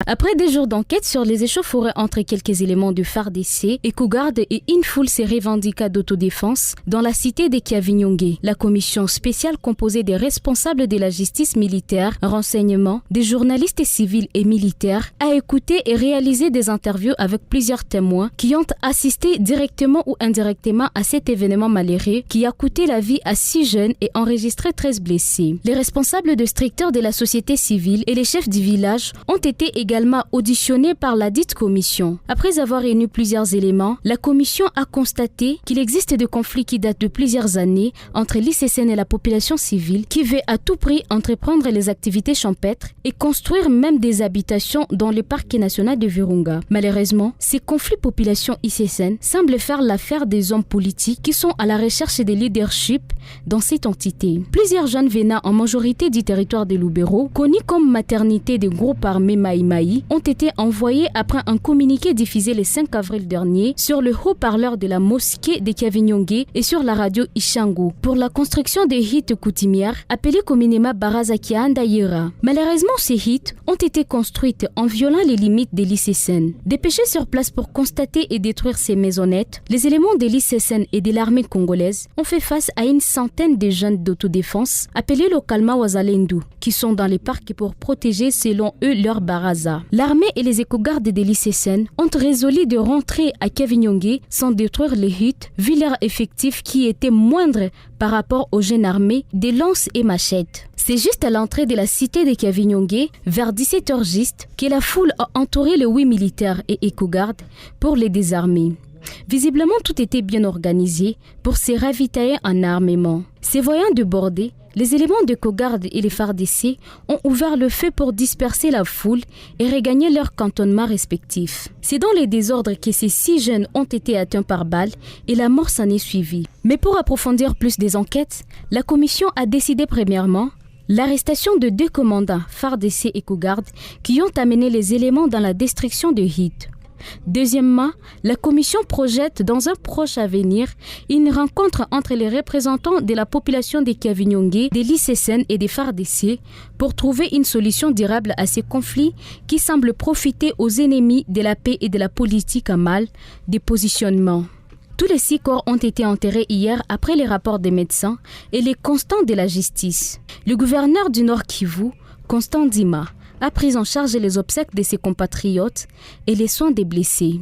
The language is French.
Après des jours d'enquête sur les échauffourées entre quelques éléments de FARDC, EcoGuard et une foule s'est revendiquée d'autodéfense dans la cité de Kiavinyongue. La commission spéciale composée des responsables de la justice militaire, renseignement, des journalistes civils et militaires a écouté et réalisé des interviews avec plusieurs témoins qui ont assisté directement ou indirectement à cet événement malheureux qui a coûté la vie à 6 jeunes et enregistré 13 blessés. Les responsables de structures de la société civile et les chefs du village ont été également auditionnés par la dite commission. Après avoir réuni plusieurs éléments, la commission a constaté qu'il existe des conflits qui datent de plusieurs années entre l'ICCN et la population civile qui veut à tout prix entreprendre les activités champêtres et construire même des habitations dans le parc national de Virunga. Malheureusement, ces conflits population-ICCN semblent faire l'affaire des hommes politiques qui sont à la recherche des leadership dans cette entité. Plusieurs jeunes venant en majorité du territoire de Lubero, connus comme maternité des groupes armés Maïmaï, ont été envoyés après un communiqué diffusé le 5 avril dernier sur le haut-parleur de la mosquée de Kiavinyongue et sur la radio Ishangu pour la construction des hits coutumières appelées communément Baraza Kiandayera. Malheureusement, ces hits ont été construites en violant les limites de l'ICCN. Dépêchés sur place pour constater et détruire ces maisonnettes, les éléments de l'ICCN et de l'armée congolaise ont fait face à une centaine de jeunes d'autodéfense appelés localement Wazalendu qui sont dans les parcs pour protéger selon eux leur baraza. L'armée et les éco-gardes de l'ICCN ont résolu de rentrer à Kiavinyongue sans détruire les huttes, vu leur effectif qui était moindre par rapport aux jeunes armés des lances et machettes. C'est juste à l'entrée de la cité de Kiavinyongue, vers 17h juste, que la foule a entouré les 8 militaires et éco-gardes pour les désarmer. Visiblement, tout était bien organisé pour se ravitailler en armement. Se voyant débordés, les éléments de Cogarde et les FARDC ont ouvert le feu pour disperser la foule et regagner leurs cantonnements respectifs. C'est dans les désordres que ces 6 jeunes ont été atteints par balles et la mort s'en est suivie. Mais pour approfondir plus des enquêtes, la commission a décidé premièrement l'arrestation de 2 commandants FARDC et Cogarde qui ont amené les éléments dans la destruction de hits. Deuxièmement, la commission projette dans un proche avenir une rencontre entre les représentants de la population de Kiavinyongue, de l'ICCN et des FARDC pour trouver une solution durable à ces conflits qui semblent profiter aux ennemis de la paix et de la politique à mal des positionnements. Tous les 6 corps ont été enterrés hier après les rapports des médecins et les constants de la justice. Le gouverneur du Nord Kivu, Constant Dima, a pris en charge les obsèques de ses compatriotes et les soins des blessés.